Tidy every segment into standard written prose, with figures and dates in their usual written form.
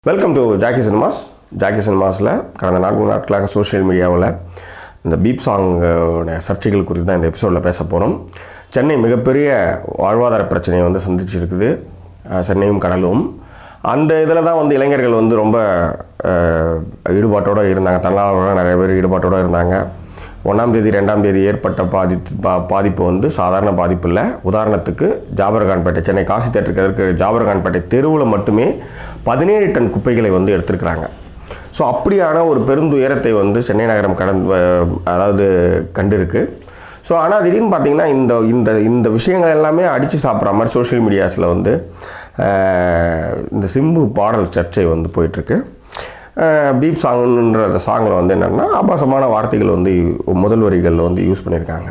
Welcome to Jackie Cinemas. Jackie சினிமாஸில் கடந்த 4 நாட்களாக சோஷியல் மீடியாவில் இந்த பீப் சாங் சர்ச்சைகள் குறித்து தான் இந்த எபிசோடில் பேச போகிறோம். சென்னை மிகப்பெரிய வாழ்வாதார பிரச்சனையை வந்து சந்திச்சிருக்குது, சென்னையும் கடலும். அந்த இதில் தான் வந்து இளைஞர்கள் வந்து ரொம்ப ஈடுபாட்டோடு இருந்தாங்க, தன்னார்வலர்கள் நிறைய பேர் ஈடுபாட்டோடு இருந்தாங்க. 1ஆம் தேதி 2ஆம் தேதி ஏற்பட்ட பாதிப்பு வந்து சாதாரண பாதிப்பு இல்லை. உதாரணத்துக்கு ஜாபர்கான்பேட்டை, சென்னை காசி தேட்டருக்கு இருக்கிற ஜாபர்கான்பேட்டை தெருவில் மட்டுமே 17 டன் குப்பைகளை வந்து எடுத்திருக்கிறாங்க. ஸோ அப்படியான ஒரு பெருந்துயரத்தை வந்து சென்னை நகரம் கண்டிருக்கு. ஸோ ஆனால் திடீர்னு பார்த்திங்கன்னா இந்த விஷயங்கள் எல்லாமே அடித்து சாப்பிட்ற மாதிரி சோஷியல் மீடியாஸில் வந்து இந்த சிம்பு பாடல் சர்ச்சை வந்து போயிட்டுருக்கு. பீப் சாங்குன்ற அந்த சாங்கில் வந்து என்னென்னா ஆபாசமான வார்த்தைகள் வந்து முதல் வரிகளில் வந்து யூஸ் பண்ணியிருக்காங்க.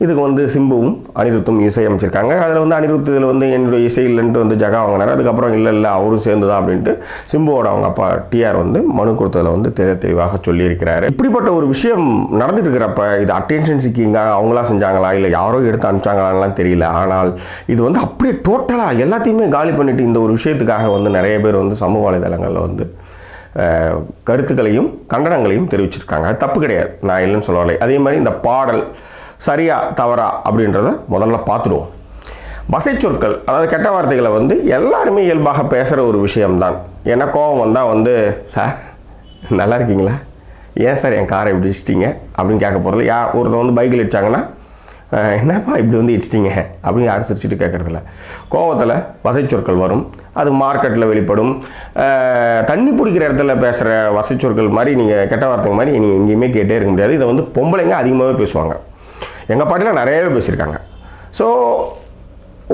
இதுக்கு வந்து சிம்புவும் அனிருத்தும் இசை அமைச்சிருக்காங்க. அதில் வந்து அனிருத் இதில் வந்து என்னுடைய இசை இல்லைன்ட்டு வந்து ஜகா வாங்கினார். அதுக்கப்புறம் இல்லை அவரும் சேர்ந்து தான் அப்படின்ட்டு சிம்புவோட அவங்க அப்பா டிஆர் வந்து மனு கொடுத்ததில் வந்து தெளிவாக சொல்லியிருக்கிறாரு. இப்படிப்பட்ட ஒரு விஷயம் நடந்துட்டு இருக்கிறப்ப இது அட்டென்ஷன் சீக்கிங்காக அவங்களா செஞ்சாங்களா இல்லை யாரோ எடுத்து அனுப்பிச்சாங்களான்லாம் தெரியல. ஆனால் இது வந்து அப்படியே டோட்டலாக எல்லாத்தையுமே காலி பண்ணிவிட்டு இந்த ஒரு விஷயத்துக்காக வந்து நிறைய பேர் வந்து சமூக வலைதளங்களில் வந்து கருத்துக்களையும் கண்டனங்களையும் தெரிவிச்சிருக்காங்க. அது தப்பு கிடையாது, நான் இல்லைன்னு சொல்லலை. அதே மாதிரி இந்த பாடல் சரியா தவறா அப்படின்றத முதல்ல பார்த்துடுவோம். வசை சொற்கள், அதாவது கெட்ட வார்த்தைகளை வந்து எல்லாருமே இயல்பாக பேசுகிற ஒரு விஷயம்தான். ஏன்னா கோபம் வந்தால் வந்து சார் நல்லா இருக்கீங்களா, ஏன் சார் என் காரை இப்படி இடிச்சிட்டிங்க அப்படின்னு கேட்க போகிறது. ஒருத்தர் வந்து பைக்கில் இடிச்சாங்கன்னா என்னப்பா இப்படி வந்து இடிச்சிட்டிங்க அப்படின்னு யாரும் சிரிச்சுட்டு கேட்குறதில்ல. கோபத்தில் வசை சொற்கள் வரும், அது மார்க்கெட்டில் வெளிப்படும். தண்ணி பிடிக்கிற இடத்துல பேசுகிற வசை சொற்கள் மாதிரி நீங்கள் கெட்ட வார்த்தைங்க மாதிரி நீங்கள் எங்கேயுமே கேட்டே இருக்க முடியாது. இதை வந்து பொம்பளைங்க அதிகமாகவே பேசுவாங்க. எங்கள் பாட்டிலாம் நிறையவே பேசியிருக்காங்க. ஸோ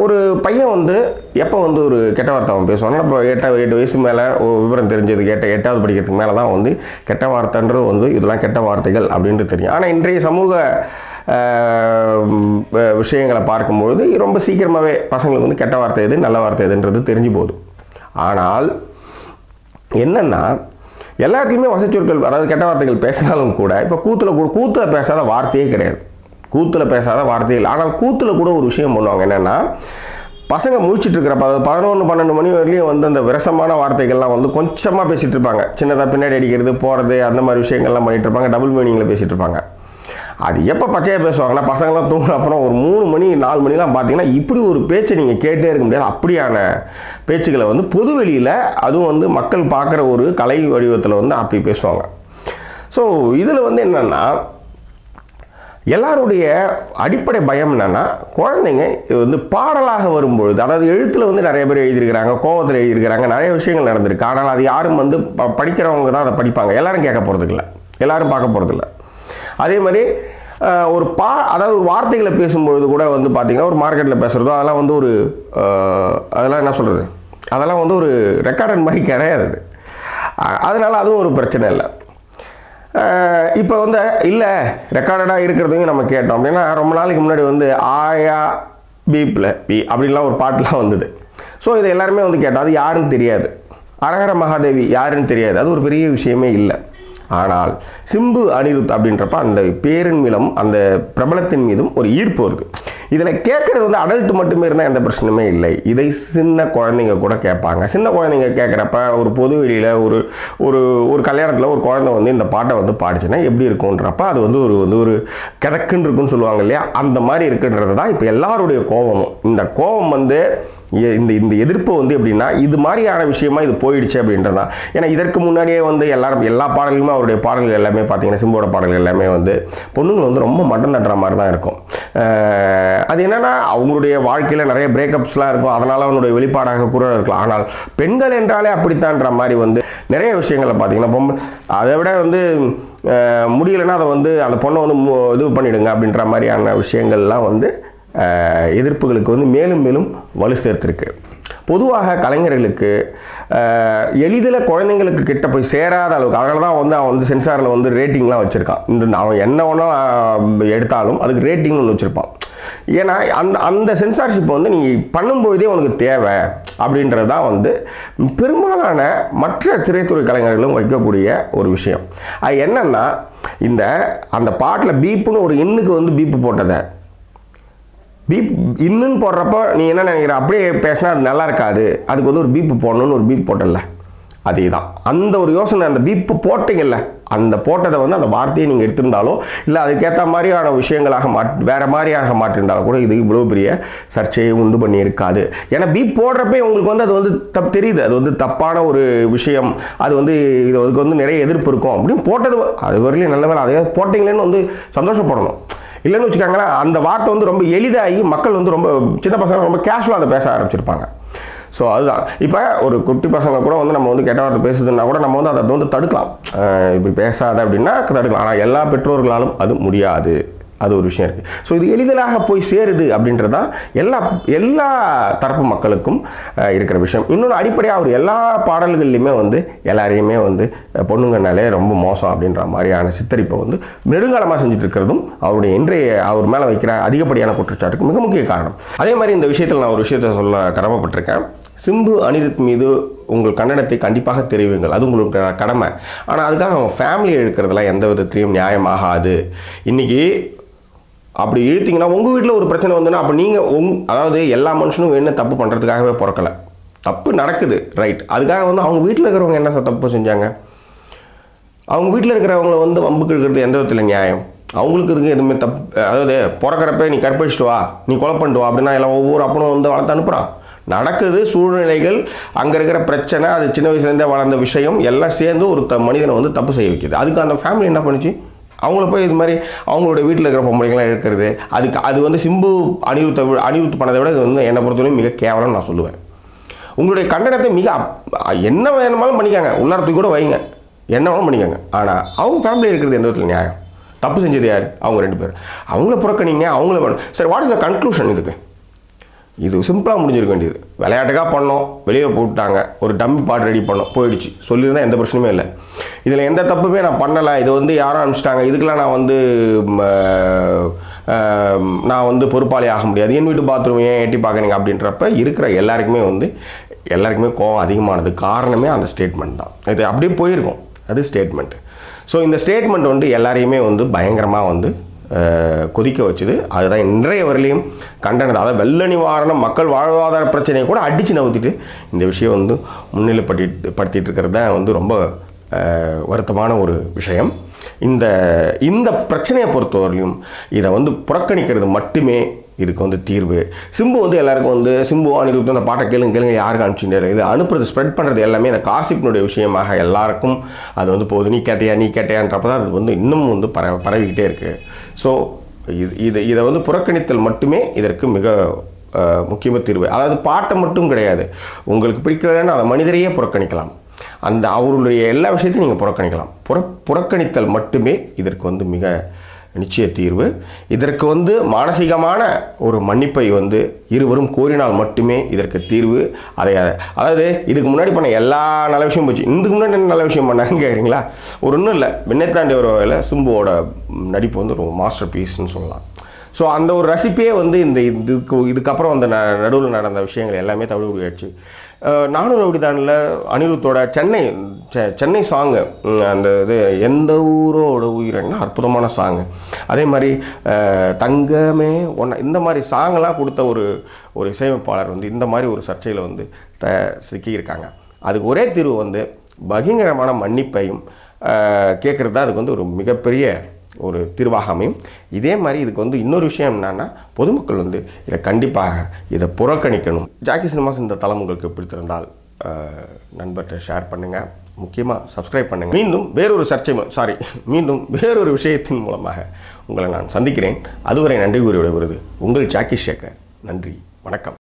ஒரு பையன் வந்து எப்போ வந்து ஒரு கெட்ட வார்த்தை அவன் பேசுவாங்கன்னா இப்போ 8 வயசு மேலே விவரம் தெரிஞ்சது 8வது படிக்கிறதுக்கு மேலே தான் வந்து கெட்ட வார்த்தைன்றது வந்து இதெல்லாம் கெட்ட வார்த்தைகள் அப்படின்ட்டு தெரியும். ஆனால் இன்றைய சமூக விஷயங்களை பார்க்கும்பொழுது ரொம்ப சீக்கிரமாகவே பசங்களுக்கு வந்து கெட்ட வார்த்தை எது நல்ல வார்த்தை எதுன்றது தெரிஞ்சு போகுது. ஆனால் என்னென்னா எல்லா இடத்துலையுமே வசைச்சொற்கள், அதாவது கெட்ட வார்த்தைகள் பேசினாலும் கூட இப்போ கூத்தில் பேசாத வார்த்தையே கிடையாது, கூத்தில் பேசாத வார்த்தைகள். ஆனால் கூத்தில் கூட ஒரு விஷயம் பண்ணுவாங்க. என்னென்னா பசங்க முழிச்சிட்டு இருக்கிறப்ப, அதாவது 11-12 மணி வரையிலையும் வந்து அந்த விரசமான வார்த்தைகள்லாம் வந்து கொஞ்சமாக பேசிகிட்டு இருப்பாங்க. சின்னதாக பின்னாடி அடிக்கிறது போகிறது அந்த மாதிரி விஷயங்கள்லாம் பண்ணிகிட்டு இருப்பாங்க, டபுள் மீனிங்கில் பேசிகிட்டு இருப்பாங்க. அது எப்போ பச்சையாக பேசுவாங்கன்னா பசங்களாம் தூங்குற அப்புறம் ஒரு 3 மணி 4 மணிலாம் பார்த்தீங்கன்னா இப்படி ஒரு பேச்சை நீங்கள் கேட்டே இருக்க முடியாது. அப்படியான பேச்சுக்களை வந்து பொது வெளியில், அதுவும் வந்து மக்கள் பார்க்குற ஒரு கலை வடிவத்தில் வந்து அப்படி பேசுவாங்க. ஸோ இதில் வந்து என்னென்னா எல்லாருடைய அடிப்படை பயம் என்னென்னா குழந்தைங்க வந்து பாடலாக வரும்பொழுது, அதாவது எழுத்தில் வந்து நிறைய பேர் எழுதியிருக்கிறாங்க, கோவத்தில் எழுதியிருக்கிறாங்க, நிறைய விஷயங்கள் நடந்திருக்கு. ஆனால் அது யாரும் வந்து படிக்கிறவங்க தான் அதை படிப்பாங்க, எல்லாரும் கேட்க போகிறதில்ல, எல்லாரும் பார்க்க போகிறதில்ல. அதே மாதிரி அதாவது ஒரு வார்த்தைகளை பேசும்பொழுது கூட வந்து பார்த்திங்கன்னா ஒரு மார்க்கெட்டில் பேசுகிறதோ அதெல்லாம் வந்து அதெல்லாம் என்ன சொல்கிறது, அதெல்லாம் வந்து ஒரு ரெக்கார்டன் மாதிரி கிடையாது. அதனால் அதுவும் ஒரு பிரச்சனை இல்லை. இப்போ வந்து இல்லை ரெக்கார்டடாக இருக்கிறதையும் நம்ம கேட்டோம் அப்படின்னா ரொம்ப நாளைக்கு முன்னாடி வந்து ஆயா பீப்பில் பி அப்படின்லாம் ஒரு பாட்டுலாம் வந்தது. ஸோ இதை எல்லாருமே வந்து கேட்டோம், அது யாருன்னு தெரியாது. அரஹர மகாதேவி யாருன்னு தெரியாது, அது ஒரு பெரிய விஷயமே இல்லை. ஆனால் சிம்பு அனிருத் அப்படின்றப்ப அந்த பேரின் மீதும் அந்த பிரபலத்தின் மீதும் ஒரு ஈர்ப்பு வருது. இதில் கேட்குறது வந்து அடல்ட் மட்டுமே இருந்தால் எந்த பிரச்சனையுமே இல்லை, இதை சின்ன குழந்தைங்க கூட கேட்பாங்க. சின்ன குழந்தைங்க கேட்குறப்ப ஒரு பொது வெளியில் ஒரு கல்யாணத்தில் ஒரு குழந்தை வந்து இந்த பாட்டை வந்து பாடிச்சுன்னா எப்படி இருக்குன்றப்ப அது வந்து ஒரு கிதக்குன்னு இருக்குன்னு சொல்லுவாங்க இல்லையா, அந்த மாதிரி இருக்குன்றது தான் இப்போ எல்லாருடைய கோபமும். இந்த கோபம் வந்து இந்த எதிர்ப்பு வந்து எப்படின்னா இது மாதிரியான விஷயமா இது போயிடுச்சு அப்படின்றது தான். ஏன்னா இதற்கு முன்னாடியே வந்து எல்லா பாடல்களுமே அவருடைய பாடல்கள் எல்லாமே பார்த்தீங்கன்னா சிம்போட பாடல்கள் எல்லாமே வந்து பொண்ணுங்களை வந்து ரொம்ப மட்டம் தட்டுற மாதிரி தான் இருக்கும். அது என்னென்னா அவங்களுடைய வாழ்க்கையில் நிறைய பிரேக்கப்ஸ்லாம் இருக்கும், அதனால் அவனுடைய வெளிப்பாடாக கூட இருக்கலாம். ஆனால் பெண்கள் என்றாலே அப்படித்தான்ற மாதிரி வந்து நிறைய விஷயங்களை பார்த்தீங்கன்னா அதை விட வந்து முடியலைன்னா அதை வந்து அந்த பொண்ணை வந்து இது பண்ணிவிடுங்க அப்படின்ற மாதிரியான விஷயங்கள்லாம் வந்து எதிர்ப்புகளுக்கு வந்து மேலும் மேலும் வலு சேர்த்துருக்கு. பொதுவாக கலைஞர்களுக்கு எளிதில் குழந்தைங்களுக்கு கிட்ட போய் சேராத அளவுக்கு, அதனால தான் வந்து அவன் வந்து சென்சாரில் வந்து ரேட்டிங்லாம் வச்சுருக்கான். அவன் என்ன ஒன்றா எடுத்தாலும் அதுக்கு ரேட்டிங்னு ஒன்று வச்சுருப்பான். ஏன்னா அந்த சென்சார்ஷிப் வந்து நீ பண்ணும்போதே உனக்கு தேவை அப்படின்றது தான் வந்து பெரும்பாலான மற்ற திரைத்துறை கலைஞர்களும் வைக்கக்கூடிய ஒரு விஷயம். அது என்னென்னா அந்த பாட்டில் பீப்புன்னு ஒரு எண்ணுக்கு வந்து பீப்பு போட்டதை பீப் இன்னுன்னு போடுறப்போ நீ என்ன நினைக்கிற, அப்படியே பேசினா அது நல்லா இருக்காது, அதுக்கு வந்து ஒரு பீப்பு போடணுன்னு ஒரு பீப் போட்டல, அதே தான் அந்த ஒரு யோசனை. அந்த பீப்பு போட்டிங்கல்ல, அந்த போட்டதை வந்து அந்த வார்த்தையை நீங்கள் எடுத்திருந்தாலோ இல்லை அதுக்கேற்ற மாதிரியான விஷயங்களாக வேறு மாதிரியாக மாற்றிருந்தாலும் கூட இது இவ்வளோ பெரிய சர்ச்சையை உண்டு பண்ணி இருக்காது. ஏன்னா பீப் போடுறப்பே உங்களுக்கு வந்து அது வந்து தப்பு தெரியுது, அது வந்து தப்பான ஒரு விஷயம், அது வந்து இதுக்கு வந்து நிறைய எதிர்ப்பு இருக்கும் அப்படின்னு போட்டது. அது வரையிலும் நல்ல வேலை அதே போட்டிங்களேன்னு வந்து சந்தோஷப்படணும். இல்லைன்னு வச்சுக்காங்களேன், அந்த வார்த்தை வந்து ரொம்ப எளிதாகி மக்கள் வந்து ரொம்ப சின்ன பசங்க ரொம்ப கேஷுவலாக அதை பேச ஆரம்பிச்சிருப்பாங்க. ஸோ அதுதான். இப்போ ஒரு குட்டி பசங்க கூட வந்து நம்ம வந்து கெட்ட வார்த்தை பேசுதுன்னா கூட நம்ம வந்து அதை வந்து தடுக்கலாம், இப்படி பேசாத அப்படின்னா தடுக்கலாம். ஆனால் எல்லா பெற்றோர்களாலும் அது முடியாது, அது ஒரு விஷயம் இருக்குது. ஸோ இது எளிதலாக போய் சேருது அப்படின்றது தான் எல்லா தரப்பு மக்களுக்கும் இருக்கிற விஷயம். இன்னொன்று அடிப்படையாக அவர் எல்லா பாடல்கள்லையுமே வந்து எல்லாரையுமே வந்து பொண்ணுங்கனாலே ரொம்ப மோசம் அப்படின்ற மாதிரியான சித்தரிப்பை வந்து நெடுங்காலமாக செஞ்சுட்டு இருக்கிறதும் அவருடைய அவர் மேலே வைக்கிற அதிகப்படியான குற்றச்சாட்டுக்கு மிக முக்கிய காரணம். அதே மாதிரி இந்த விஷயத்தில் நான் ஒரு விஷயத்தை சொல்ல கடமைப்பட்டிருக்கேன். சிம்பு அனிருத் மீது உங்கள் கண்டனத்தை கண்டிப்பாக தெரிவிங்கள், அது உங்களுக்கு கடமை. ஆனால் அதுக்காக அவங்க ஃபேமிலியை இழுக்கிறதுலாம் எந்த விதத்திலையும் நியாயமாகாது. இன்றைக்கி அப்படி இழுத்தீங்கன்னா உங்கள் வீட்டில் ஒரு பிரச்சனை வந்துன்னா அப்போ நீங்கள் அதாவது எல்லா மனுஷனும் வேணும் தப்பு பண்ணுறதுக்காகவே பிறக்கலை, தப்பு நடக்குது ரைட். அதுக்காக வந்து அவங்க வீட்டில் இருக்கிறவங்க என்ன தப்பு செஞ்சாங்க, அவங்க வீட்டில் இருக்கிறவங்கள வந்து வம்புக்கு இருக்கிறது எந்த விதத்தில் நியாயம்? அவங்களுக்கு இருக்குது எதுவுமே தப்பு. அதாவது பிறக்கிறப்ப நீ கற்பழிச்சிட்டு வா, நீ கொலை பண்ணிட்டு வா அப்படின்னா எல்லாம் ஒவ்வொரு அப்பனும் வந்து வளர்த்து அனுப்புகிறான். நடக்குது சூழ்நிலைகள், அங்கே இருக்கிற பிரச்சனை, அது சின்ன வயசுலேருந்தே வளர்ந்த விஷயம் எல்லாம் சேர்ந்து ஒரு மனிதனை வந்து தப்பு செய்ய வைக்கிது. அதுக்கு அந்த ஃபேமிலி என்ன பண்ணிச்சு, அவங்கள போய் இது மாதிரி அவங்களோட வீட்டில் இருக்கிற பொம்பளைங்களாம் இருக்கிறது, அது வந்து சிம்பு அனிருத் பண்ணதை விட இது வந்து என்னை பொறுத்தவரைக்கும் மிக கேவலம் நான் சொல்லுவேன். உங்களுடைய கண்டனத்தை என்ன வேணுமாலும் பண்ணிக்காங்க, உள்ளாரத்துக்கு கூட வைங்க, என்ன வேணும் பண்ணிக்காங்க. ஆனால் அவங்க ஃபேமிலி இருக்கிறது எந்த விதத்தில் நியாயம்? தப்பு செஞ்சது யார்? அவங்க 2 பேர். அவங்கள புறக்கணிங்க, அவங்கள வேணும். சரி, வாட் இஸ் த கன்க்ளூஷன்? இது சிம்பிளாக முடிஞ்சிருக்க வேண்டியது. விளையாட்டுக்காக பண்ணோம், வெளியே போட்டாங்க, ஒரு டம்மி பாட்டு ரெடி பண்ணோம், போயிடுச்சு. சொல்லியிருந்தால் எந்த பிரச்சனையுமே இல்லை. இதில் எந்த தப்புமே நான் பண்ணலை, இது வந்து யாரும் அனுப்பிச்சிட்டாங்க, இதுக்கெல்லாம் நான் வந்து பொறுப்பாளி ஆக முடியாது, என் வீட்டு பாத்ரூம் ஏன் எட்டி பார்க்குறீங்க அப்படின்றப்ப இருக்கிற எல்லாருக்குமே கோவம் அதிகமானது காரணமே அந்த ஸ்டேட்மெண்ட் தான். இது அப்படியே போயிருக்கும், அது ஸ்டேட்மெண்ட்டு. ஸோ இந்த ஸ்டேட்மெண்ட் வந்து எல்லாரையுமே வந்து பயங்கரமாக வந்து கொதிக்க வச்சுது. அதுதான் இன்றைய வரையிலையும் கண்டனத்தை, அதாவது வெள்ள நிவாரணம், மக்கள் வாழ்வாதார பிரச்சனையை கூட அடித்து நவுத்திட்டு இந்த விஷயம் வந்து முன்னிலைப்படுத்திட்டு இருக்கிறது தான் வந்து ரொம்ப வருத்தமான ஒரு விஷயம். இந்த பிரச்சனையை பொறுத்தவரையிலும் இதை வந்து புறக்கணிக்கிறது மட்டுமே இதுக்கு வந்து தீர்வு. சிம்பு வந்து எல்லாருக்கும் வந்து சிம்பு அனிருத் அந்த பாட்டை கேளுங்க யாருக்கு அனுப்பிச்சுட்டாரு, இது அனுப்புறது ஸ்ப்ரெட் பண்ணுறது எல்லாமே அந்த காசிப்பினுடைய விஷயமாக எல்லாருக்கும் அது வந்து போகுது. நீ கேட்டையான்றப்ப தான் அது வந்து இன்னும் வந்து பரவிக்கிட்டே இருக்குது. ஸோ இதை வந்து புறக்கணித்தல் மட்டுமே இதற்கு மிக முக்கியமாக தீர்வு. அதாவது பாட்டை மட்டும் கிடையாது, உங்களுக்கு பிடிக்கலன்னா அந்த மனிதரையே புறக்கணிக்கலாம், அந்த அவருடைய எல்லா விஷயத்தையும் நீங்கள் புறக்கணிக்கலாம். புறக்கணித்தல் மட்டுமே இதற்கு வந்து மிக நிச்சய தீர்வு. இதற்கு வந்து மானசீகமான ஒரு மன்னிப்பை வந்து இருவரும் கோரினால் மட்டுமே இதற்கு தீர்வு. அதாவது இதுக்கு முன்னாடி பண்ண எல்லா நல்ல விஷயம் போச்சு, இதுக்கு முன்னாடி என்ன நல்ல விஷயம் பண்ணாங்கன்னு கேட்குறீங்களா? ஒன்றும் இல்லை, விண்ணத்தாண்டி ஒரு வகையில் சிம்புவோட நடிப்பு வந்து ஒரு மாஸ்டர் பீஸ்ன்னு சொல்லலாம். ஸோ அந்த ஒரு ரசிப்பே வந்து இதுக்கப்புறம் அந்த நடுவில் நடந்த விஷயங்கள் எல்லாமே தவிடு ஆயிடுச்சு. நானும் ரவுடிதானில் அனிருத்தோட சென்னை சாங்கு, அந்த இது எந்த ஊரோட உயிரன்னா அற்புதமான சாங்கு. அதே மாதிரி தங்கமே ஒன்றா, இந்த மாதிரி சாங்கெல்லாம் கொடுத்த ஒரு இசையமைப்பாளர் வந்து இந்த மாதிரி ஒரு சர்ச்சையில் வந்து சிக்கியிருக்காங்க. அதுக்கு ஒரே தீர்வு வந்து பகிரங்கமான மன்னிப்பையும் கேட்குறது தான் அதுக்கு வந்து ஒரு மிகப்பெரிய ஒரு தீர்வாக அமையும். இதே மாதிரி இதுக்கு வந்து இன்னொரு விஷயம் என்னென்னா, பொதுமக்கள் வந்து இதை கண்டிப்பாக இதை புறக்கணிக்கணும். ஜாக்கி சினிமாஸ் இந்த தளம் உங்களுக்கு பிடித்திருந்தால் நண்பர்கிட்ட ஷேர் பண்ணுங்கள், முக்கியமாக சப்ஸ்கிரைப் பண்ணுங்கள். மீண்டும் வேறொரு விஷயத்தின் மூலமாக உங்களை நான் சந்திக்கிறேன். அதுவரை நன்றி கூறி விடுவது உங்கள் ஜாக்கி சேகர். நன்றி, வணக்கம்.